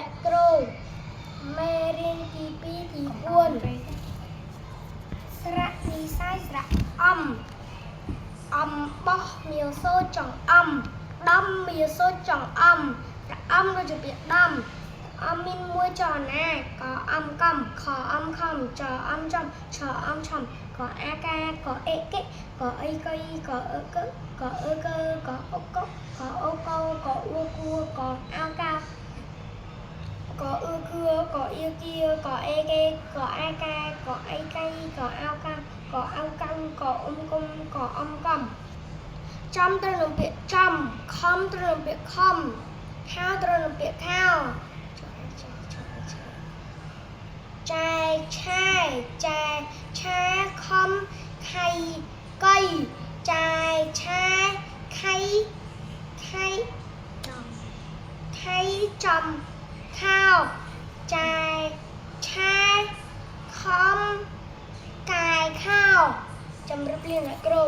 អ្នកគ្រូមេរៀនទី2ទី4ស្រៈនិស័យស្រៈអំបោះមាសសូចង្អំដំមាសសូចង្អំប្រអំដូចជាពាក្យដំអំមានមួយចរណាកអំកំខអំខំចអំចំឆអំឆំកអាកាកអេកេកអីកៃកអឺកកអឺកើកអុកកកអូកោកអ៊ូគួកអាកាកអឺគឿកអ៊ីគៀកអេកេកអាកាកអីកៃកអោកាកអោកំកអ៊ុំគុំកអំកំចំត្រូវនឹងពាក្យចំខំត្រូវនឹងពាក្យខំខោត្រូវនឹងពាក្យខោចែឆែចែឆែខំខៃកៃចែឆែខៃខៃខៃចំខោចែឆែខំកាយខោជម្រាបលាអ្នកគ្រូ